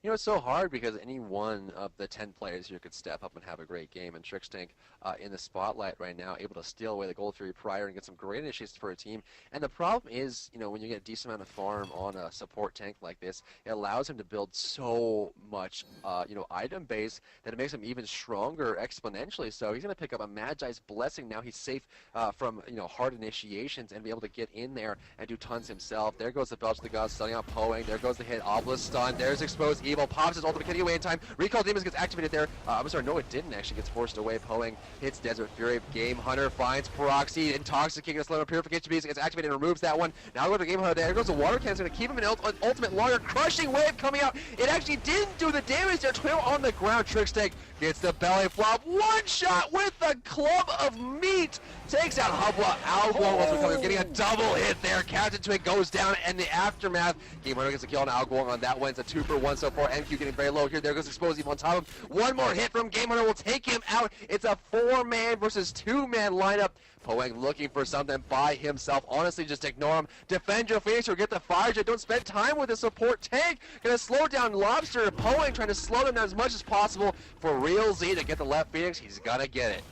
You know, it's so hard because any one of the 10 players here could step up and have a great game, and Trickstank in the spotlight right now, able to steal away the Gold Fury prior and get some great initiatives for a team. And the problem is, you know, when you get a decent amount of farm on a support tank like this, it allows him to build so much, you know, item base that it makes him even stronger exponentially. So he's going to pick up a Magi's Blessing. Now he's safe from, you know, hard initiations and be able to get in there and do tons himself. There goes the Belch of the Gods, stunning out Poeing. There goes the hit Obelisk stun. There's exposed Evil pops his ultimate, getting away in time. Recall Demons gets activated there. I'm sorry, no, it didn't actually. Gets forced away. Poeng hits Desert Fury. Game Hunter finds Proxy, intoxicating a slow purification beast, gets activated and removes that one. Now go to Game Hunter. There goes the water cannon. It's going to keep him in ultimate longer. Crushing wave coming out. It actually didn't do the damage there. Twill on the ground. Trickstick gets the belly flop. One shot with the club of meat. Takes out Hubwa. Alguang also coming, getting a double hit there. Captain Twig goes down, and the aftermath. Game Hunter gets a kill on Alguang on that one. It's a 2-for-1 so far. MQ getting very low here. There goes Explosive on top of him. One more hit from Game Hunter will take him out. It's a 4-man versus 2-man lineup. Poeng looking for something by himself. Honestly, just ignore him. Defend your Phoenix or get the fire jet. Don't spend time with the support tank. Gonna slow down Lobster. Poeng trying to slow them down as much as possible for Real Z to get the left Phoenix. He's gonna get it.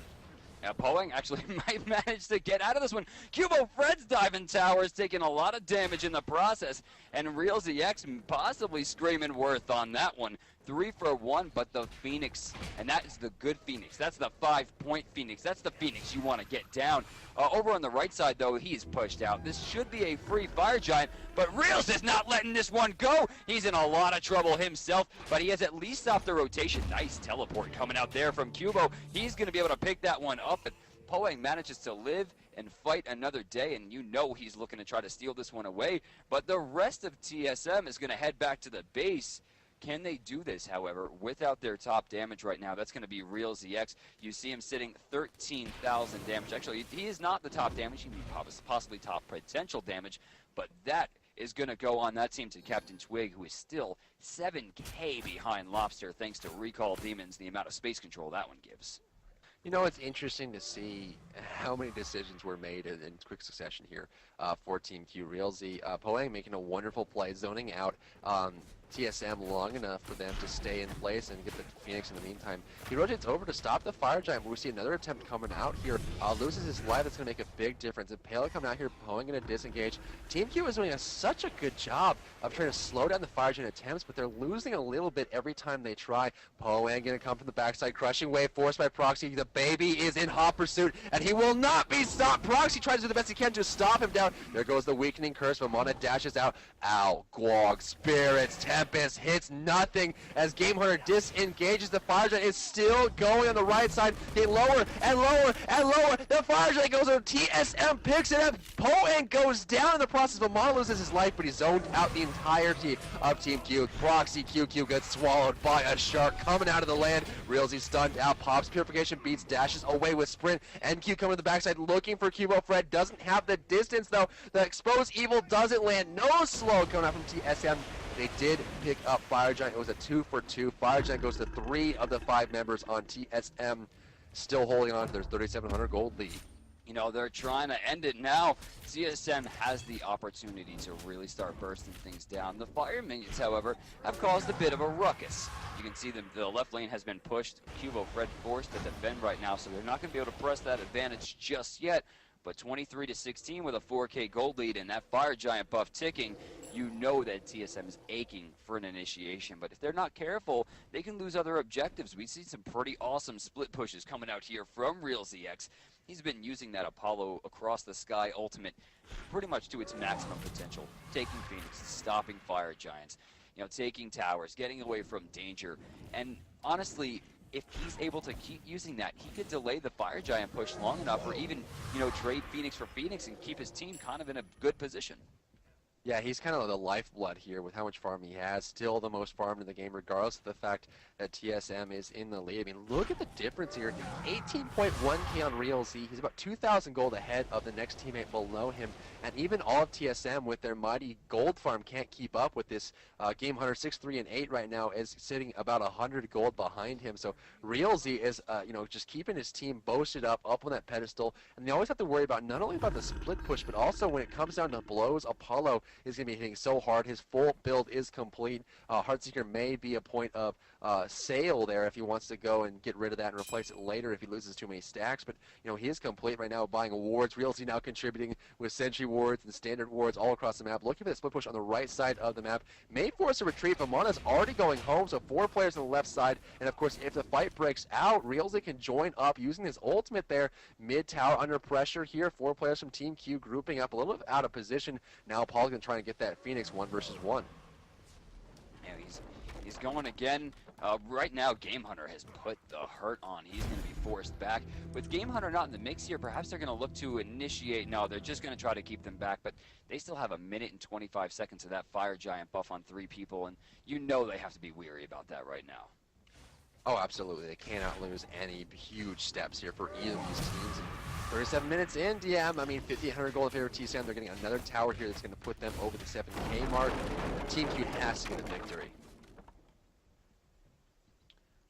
Now, Poeng actually might manage to get out of this one. Cubo Fred's diving tower is taking a lot of damage in the process, and Real ZX possibly screaming worth on that one. 3-for-1, but the Phoenix, and that is the good Phoenix. That's the 5-point Phoenix. That's the Phoenix you want to get down. Over on the right side, though, he's pushed out. This should be a free Fire Giant, but Reals is not letting this one go. He's in a lot of trouble himself, but he has at least stopped the rotation. Nice teleport coming out there from Cubo. He's going to be able to pick that one up, but Poeng manages to live and fight another day, and you know he's looking to try to steal this one away, but the rest of TSM is going to head back to the base. Can they do this, however, without their top damage right now? That's going to be Real ZX. You see him sitting 13,000 damage. Actually, he is not the top damage. He can be possibly top potential damage, but that is going to go on that team to Captain Twig, who is still 7K behind Lobster, thanks to Recall Demons, the amount of space control that one gives. You know, it's interesting to see how many decisions were made in quick succession here for TeamQ. Real Z, Poeng making a wonderful play, zoning out TSM long enough for them to stay in place and get the Phoenix in the meantime. He rotates over to stop the Fire Giant, but we see another attempt coming out here. Loses his life. That's going to make a big difference. And Pale coming out here, Poeng going to disengage. TeamQ is doing such a good job of trying to slow down the Fire Giant attempts, but they're losing a little bit every time they try. Poeng going to come from the backside, crushing wave, forced by Proxy. The baby is in hot pursuit, and he will not be stopped. Proxy tries to do the best he can to stop him down. There goes the weakening curse. Mamona dashes out. Ow, Guog, Spirits, Tempest hits nothing as Game Hunter disengages. The Fire Giant is still going on the right side. Getting lower and lower and lower. The Fire Giant goes over. TSM picks it up. Poeng goes down in the process. Mamona loses his life, but he's zoned out the entirety of TeamQ. Proxy QQ gets swallowed by a shark coming out of the land. Realzy stunned out. Pops Purification beats, dashes away with Sprint. MQ coming to the backside looking for Cubo Fred. Doesn't have the distance though. The Exposed Evil doesn't land. No slow coming out from TSM. They did pick up Fire Giant. It was a 2-for-2. Fire Giant goes to 3 of the 5 members on TSM, still holding on to their 3,700 gold lead. You know, they're trying to end it now. TSM has the opportunity to really start bursting things down. The Fire Minions, however, have caused a bit of a ruckus. You can see the left lane has been pushed. Cubo Fred forced to defend right now, so they're not going to be able to press that advantage just yet. But 23-16 with a 4K gold lead and that Fire Giant buff ticking, you know that TSM is aching for an initiation. But if they're not careful, they can lose other objectives. We see some pretty awesome split pushes coming out here from Real ZX. He's been using that Apollo across the sky ultimate pretty much to its maximum potential. Taking Phoenix, stopping Fire Giants, you know, taking towers, getting away from danger. And honestly, if he's able to keep using that, he could delay the Fire Giant push long enough, or even, you know, trade Phoenix for Phoenix and keep his team kind of in a good position. Yeah, he's kind of the lifeblood here with how much farm he has. Still the most farmed in the game, regardless of the fact that TSM is in the lead. I mean, look at the difference here. 18.1K on Real Z. He's about 2,000 gold ahead of the next teammate below him. And even all of TSM with their mighty gold farm can't keep up with this. Game Hunter 6, 3, and 8 right now is sitting about 100 gold behind him. So Real Z is, you know, just keeping his team boasted up on that pedestal. And they always have to worry about not only about the split push, but also when it comes down to blows, Apollo is going to be hitting so hard. His full build is complete. Heartseeker may be a point of sale there if he wants to go and get rid of that and replace it later if he loses too many stacks. But, you know, he is complete right now buying awards. Real Z now contributing with Sentry wards and standard wards all across the map. Looking for the split push on the right side of the map. May force a retreat, but Mana's already going home, so 4 players on the left side. And, of course, if the fight breaks out, Real Z can join up using his ultimate there. Mid-tower under pressure here. 4 players from TeamQ grouping up a little bit out of position. Now Paul's going to try and get that Phoenix 1 versus 1. Yeah, He's going again. Right now, Game Hunter has put the hurt on. He's going to be forced back. With Game Hunter not in the mix here, perhaps they're going to look to initiate. No, they're just going to try to keep them back, but they still have 1 minute and 25 seconds of that Fire Giant buff on 3 people, and you know they have to be weary about that right now. Oh, absolutely. They cannot lose any huge steps here for either of these teams. And 37 minutes in, DM, I mean, 5,800 gold in favor of TSM. They're getting another tower here that's going to put them over the 7K mark. TeamQ has to get a victory.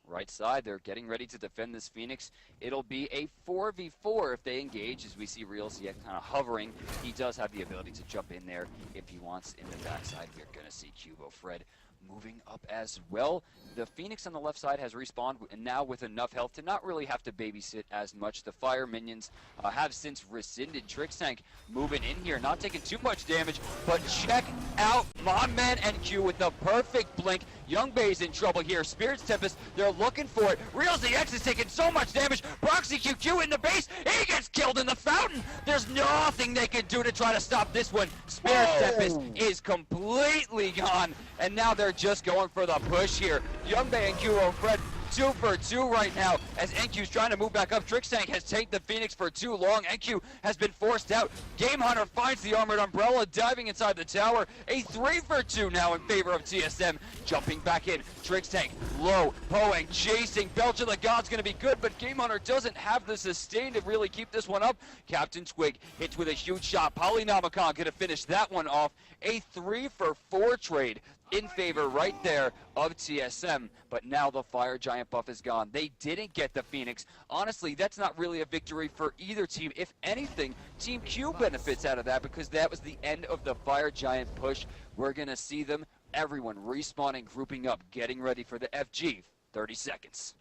Right side, they're getting ready to defend this Phoenix. It'll be a 4v4 if they engage, as we see RealZX kind of hovering. He does have the ability to jump in there if he wants. In the backside, we're going to see Cubo Fred moving up as well. The Phoenix on the left side has respawned, and now with enough health to not really have to babysit as much. The fire minions have since rescinded. Trixtank moving in here, not taking too much damage, but check out my man NQ with the perfect blink. Young Bay's in trouble here. Spirit's Tempest, they're looking for it. RealZX is taking so much damage. Proxy QQ in the base. He gets killed in the fountain. There's nothing they can do to try to stop this one. Spirit's Tempest is completely gone, and now they're just going for the push here. Young Bay and QO Fred 2 for 2 right now as NQ's trying to move back up. Trixtank has taken the Phoenix for too long. NQ has been forced out. Game Hunter finds the Armored Umbrella, diving inside the tower. A 3 for 2 now in favor of TSM. Jumping back in. Trixtank low. Poang chasing. Belch of the God's going to be good, but Game Hunter doesn't have the sustain to really keep this one up. Captain Twig hits with a huge shot. Polynomicon going to finish that one off. A 3 for 4 trade in favor right there of TSM, but now the Fire Giant buff is gone. They didn't get the Phoenix. Honestly, that's not really a victory for either team. If anything, TeamQ benefits out of that because that was the end of the Fire Giant push. We're going to see them, everyone respawning, grouping up, getting ready for the FG. 30 seconds.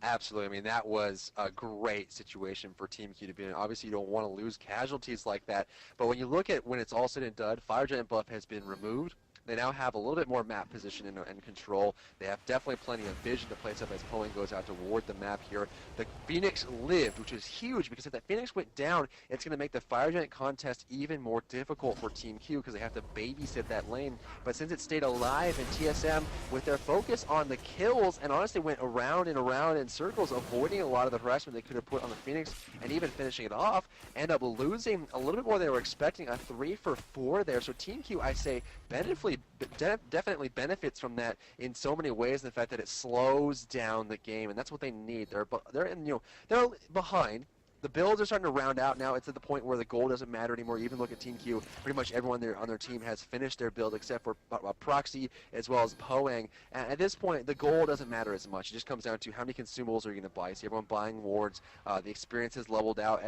Absolutely. I mean, that was a great situation for TeamQ to be in. Obviously, you don't want to lose casualties like that, but when you look at when it's all said and done, Fire Giant buff has been removed. They now have a little bit more map position and control. They have definitely plenty of vision to place up as Poing goes out toward the map here. The Phoenix lived, which is huge because if that Phoenix went down, it's going to make the Fire Giant contest even more difficult for TeamQ because they have to babysit that lane. But since it stayed alive and TSM, with their focus on the kills and honestly went around and around in circles, avoiding a lot of the harassment they could have put on the Phoenix and even finishing it off, end up losing a little bit more than they were expecting, a 3 for 4 there. So TeamQ, I say, definitely benefits from that in so many ways. The fact that it slows down the game, and that's what they need. They're behind. The builds are starting to round out now. It's at the point where the goal doesn't matter anymore. You even look at TeamQ. Pretty much everyone there on their team has finished their build except for Proxy as well as Poang. And at this point, the goal doesn't matter as much. It just comes down to how many consumables are you going to buy. See everyone buying wards. The experience has leveled out.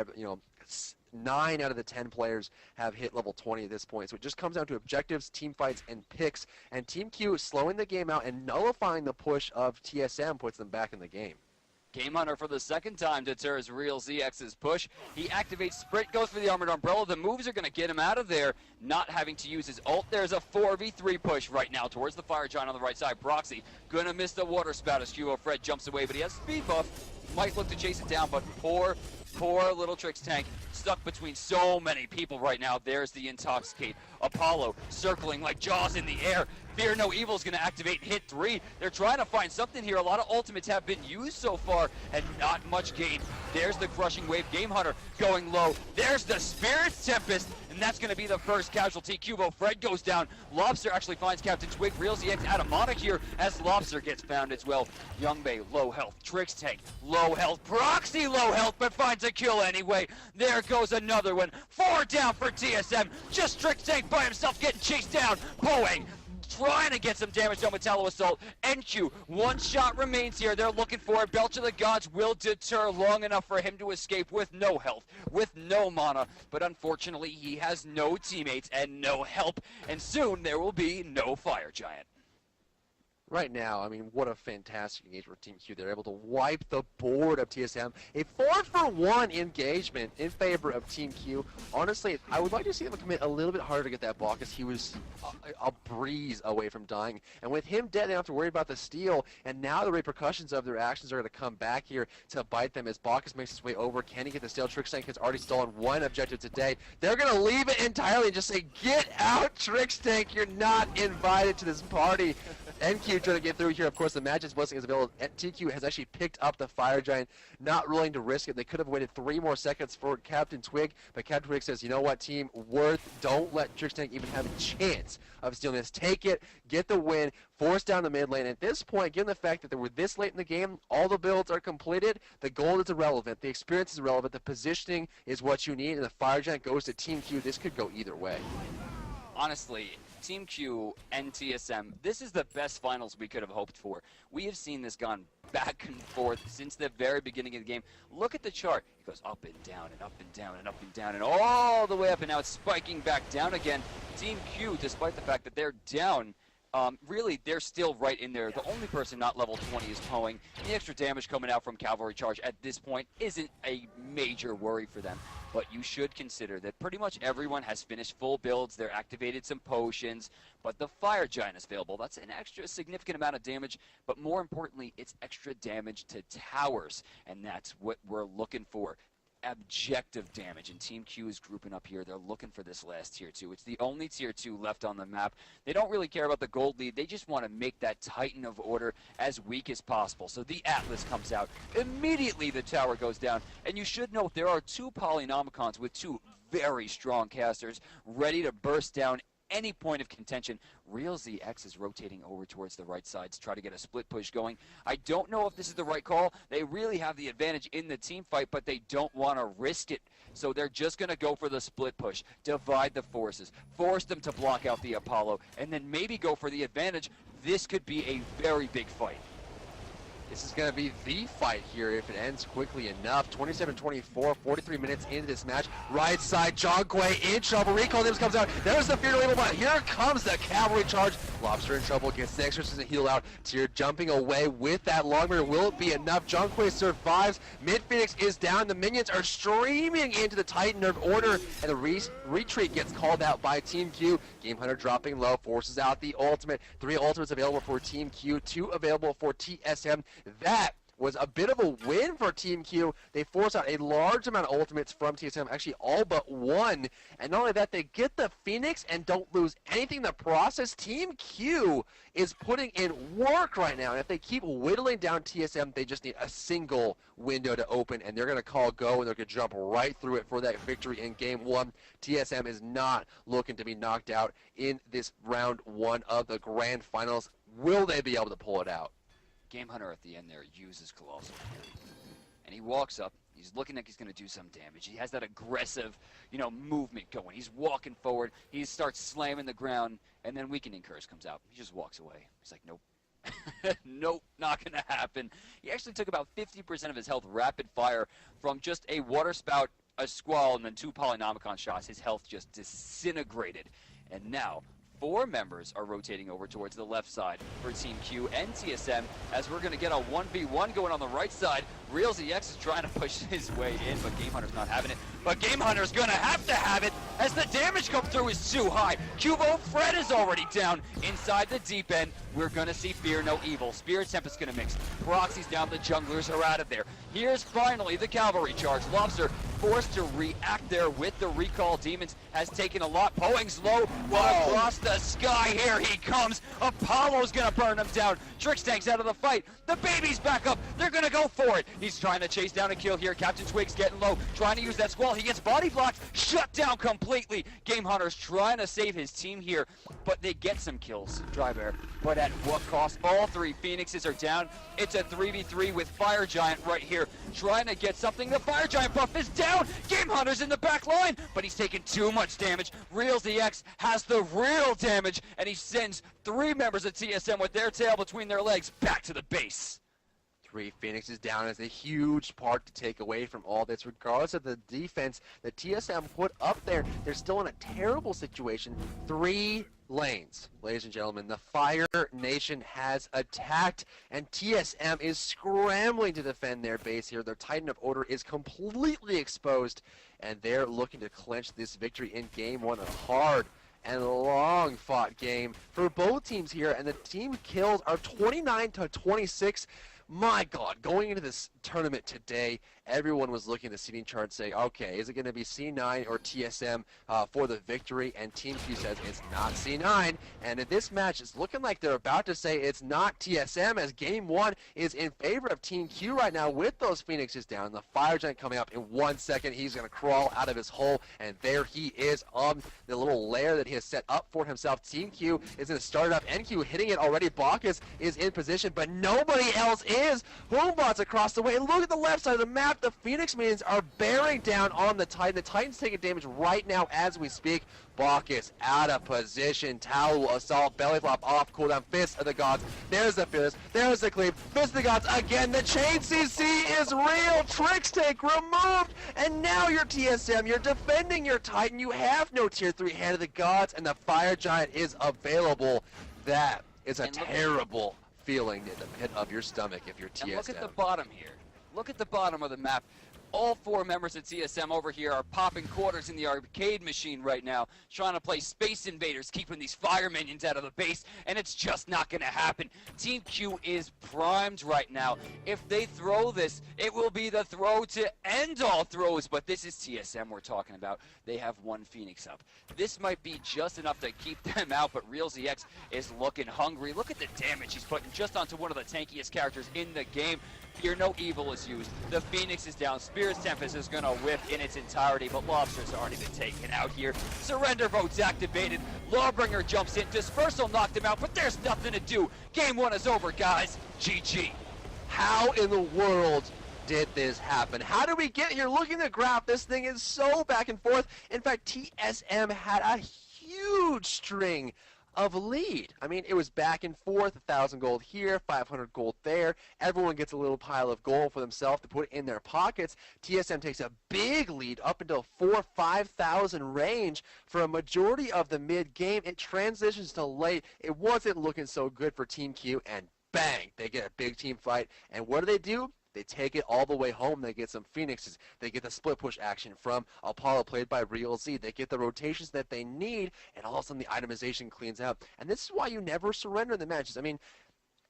9 out of the 10 players have hit level 20 at this point. So it just comes down to objectives, team fights, and picks. And TeamQ slowing the game out and nullifying the push of TSM puts them back in the game. Game Hunter for the second time deters RealZX's push. He activates Sprint, goes for the Armored Umbrella. The moves are going to get him out of there, not having to use his ult. There's a 4v3 push right now towards the Fire Giant on the right side. Proxy going to miss the water spout as QO Fred jumps away, but he has speed buff. Might look to chase it down, but poor little Trixtank stuck between so many people right now. There's the Intoxicate. Apollo circling like jaws in the air. Fear No Evil is going to activate and hit 3. They're trying to find something here. A lot of ultimates have been used so far and not much gain. There's the Crushing Wave. Game Hunter going low. There's the Spirit's Tempest, and that's going to be the first casualty. Cubo Fred goes down. Lobster actually finds Captain Twig. RealZX out of Monarch here as Lobster gets found as well. Young Bay, low health. Trixtank, low health. Proxy, low health, but finds a kill anyway. There goes another one. 4 down for TSM. Just Trixtank by himself getting chased down. Poang trying to get some damage done with Tallow Assault. NQ, 1 shot remains here. They're looking for it. Belch of the Gods will deter long enough for him to escape with no health, with no mana. But unfortunately, he has no teammates and no help. And soon, there will be no Fire Giant. Right now, I mean, what a fantastic engagement for TeamQ. They're able to wipe the board of TSM. A 4-for-1 engagement in favor of TeamQ. Honestly, I would like to see them commit a little bit harder to get that ball because he was a breeze away from dying. And with him dead, they don't have to worry about the steal. And now the repercussions of their actions are going to come back here to bite them as Bacchus makes his way over. Can he get the steal? Trixtank has already stolen 1 objective today. They're going to leave it entirely and just say, get out, Trixtank. You're not invited to this party. NQ trying to get through here. Of course, the Magic's Blessing is available. TQ has actually picked up the Fire Giant, not willing to risk it. They could have waited 3 more seconds for Captain Twig, but Captain Twig says, you know what, team, Worth, don't let Trickstank even have a chance of stealing this. Take it, get the win, force down the mid lane. At this point, given the fact that they were this late in the game, all the builds are completed, the gold is irrelevant, the experience is irrelevant, the positioning is what you need, and the Fire Giant goes to Team Q. This could go either way. Honestly, TeamQ and TSM, this is the best finals we could have hoped for. We have seen this gone back and forth since the very beginning of the game. Look at the chart. It goes up and down and up and down and up and down and all the way up, and now it's spiking back down again. TeamQ, despite the fact that they're down, really, they're still right in there. The only person not level 20 is Poeing. The extra damage coming out from Cavalry Charge at this point isn't a major worry for them. But you should consider that pretty much everyone has finished full builds. They're activated some potions, but the Fire Giant is available. That's an extra significant amount of damage, but more importantly, it's extra damage to towers, and that's what we're looking for. Objective damage, and Team Q is grouping up here. They're looking for this last tier 2. It's the only tier 2 left on the map. They don't really care about the gold lead. They just want to make that Titan of Order as weak as possible. So the Atlas comes out. Immediately the tower goes down, and you should note there are 2 Polynomicons with 2 very strong casters ready to burst down any point of contention. Real ZX is rotating over towards the right side to try to get a split push going. I don't know if this is the right call. They really have the advantage in the team fight, but they don't want to risk it. So they're just going to go for the split push, divide the forces, force them to block out the Apollo, and then maybe go for the advantage. This could be a very big fight. This is going to be the fight here if it ends quickly enough. 27-24, 43 minutes into this match. Right side, Jongquay in trouble. Recall Nims comes out. There's the Fear label, but here comes the Cavalry Charge. Lobster in trouble, gets the Exorcism heal out. Tyr jumping away with that Longmire. Will it be enough? Jongquay survives. Mid Phoenix is down. The minions are streaming into the Titan of Order, and the retreat gets called out by Team Q. Game Hunter dropping low, forces out the ultimate. 3 ultimates available for Team Q, 2 available for TSM. That was a bit of a win for Team Q. They force out a large amount of ultimates from TSM, actually all but 1. And not only that, they get the Phoenix and don't lose anything in the process. Team Q is putting in work right now. And if they keep whittling down TSM, they just need a single window to open, and they're going to call go, and they're going to jump right through it for that victory in Game 1. TSM is not looking to be knocked out in this round 1 of the Grand Finals. Will they be able to pull it out? Game Hunter at the end there uses Colossal Fury. And he walks up. He's looking like he's going to do some damage. He has that aggressive, movement going. He's walking forward. He starts slamming the ground. And then Weakening Curse comes out. He just walks away. He's like, nope. Nope, not going to happen. He actually took about 50% of his health rapid fire from just a water spout, a squall, and then 2 Polynomicon shots. His health just disintegrated. And now 4 members are rotating over towards the left side for Team Q and TSM, as we're going to get a 1v1 going on the right side. Real ZX is trying to push his way in, but Game Hunter's not having it. But Game Hunter's going to have it, as the damage come through is too high. Cubo Fred is already down inside the deep end. We're going to see Fear No Evil. Spirit Tempest going to mix. Proxy's down, the junglers are out of there. Here's finally the Cavalry Charge. Lobster forced to react there with the Recall Demons, has taken a lot. Poeing's low, but across the sky, here he comes. Apollo's gonna burn him down. Trickstank's out of the fight. The baby's back up. They're gonna go for it. He's trying to chase down a kill here. Captain Twig's getting low, trying to use that squall. He gets body blocked, shut down completely. Game Hunter's trying to save his team here, but they get some kills, Drybear. But at what cost? All 3 Phoenixes are down. It's a 3v3 with Fire Giant right here, trying to get something. The Fire Giant buff is down. Game Hunter's in the back line, but he's taking too much damage. Real ZX has the real damage, and he sends 3 members of TSM with their tail between their legs back to the base. 3 Phoenixes down is a huge part to take away from all this. Regardless of the defense that TSM put up there, they're still in a terrible situation. 3 lanes. Ladies and gentlemen, the Fire Nation has attacked, and TSM is scrambling to defend their base here. Their Titan of Order is completely exposed, and they're looking to clinch this victory in Game 1. A hard and long-fought game for both teams here, and the team kills are 29-26. my God, going into this tournament today, everyone was looking at the seeding chart saying, okay, is it going to be C9 or TSM for the victory? And TeamQ says it's not C9. And in this match, it's looking like they're about to say it's not TSM, as Game 1 is in favor of TeamQ right now with those Phoenixes down. The Fire Giant coming up in 1 second. He's going to crawl out of his hole, and there he is on the little lair that he has set up for himself. TeamQ is going to start it up. NQ hitting it already. Bacchus is in position, but nobody else is. Hoombot's across the way. And look at the left side of the map. The Phoenix minions are bearing down on the Titan. The Titan's taking damage right now as we speak. Bacchus out of position. Towel assault. Belly flop off. Cooldown. Fist of the Gods. There's the Fist. There's the Cleave. Fist of the Gods again. The chain CC is real. Tricks take removed. And now you're TSM. You're defending your Titan. You have no tier 3 Hand of the Gods. And the Fire Giant is available. That is a terrible feeling in the pit of your stomach if you're TSM. And look at the bottom here. Look at the bottom of the map. All 4 members of TSM over here are popping quarters in the arcade machine right now, trying to play Space Invaders, keeping these fire minions out of the base, and it's just not going to happen. TeamQ is primed right now. If they throw this, it will be the throw to end all throws, but this is TSM we're talking about. They have 1 Phoenix up. This might be just enough to keep them out, but RealZX is looking hungry. Look at the damage he's putting just onto one of the tankiest characters in the game. Here, no evil is used. The Phoenix is down. Spirit's Tempest is going to whip in its entirety, but Lobster's already been taken out here. Surrender vote's activated. Lawbringer jumps in. Dispersal knocked him out, but there's nothing to do. Game 1 is over, guys. GG. How in the world did this happen? How did we get here? Looking at the graph, this thing is so back and forth. In fact, TSM had a huge string of lead. I mean, it was back and forth, 1,000 gold here, 500 gold there. Everyone gets a little pile of gold for themselves to put in their pockets. TSM takes a big lead up until 4,000-5,000 range for a majority of the mid-game. It transitions to late. It wasn't looking so good for TeamQ, and bang, they get a big team fight. And what do? They take it all the way home. They get some Phoenixes. They get the split push action from Apollo, played by RealZ. They get the rotations that they need, and all of a sudden the itemization cleans out. And this is why you never surrender in the matches. I mean,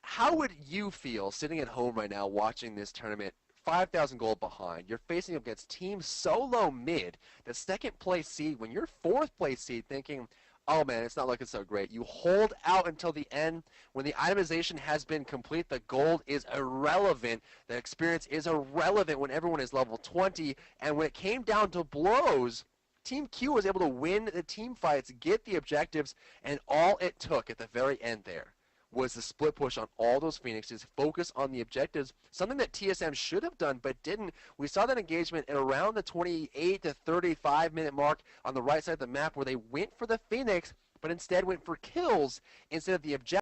how would you feel sitting at home right now watching this tournament, 5,000 gold behind? You're facing up against Team SoloMid, the second place seed, when you're fourth place seed, thinking, oh man, it's not looking so great. You hold out until the end. When the itemization has been complete, the gold is irrelevant. The experience is irrelevant when everyone is level 20. And when it came down to blows, TeamQ was able to win the team fights, get the objectives, and all it took at the very end there was the split push on all those Phoenixes, focus on the objectives, something that TSM should have done but didn't. We saw that engagement at around the 28 to 35 minute mark on the right side of the map, where they went for the Phoenix but instead went for kills instead of the objective.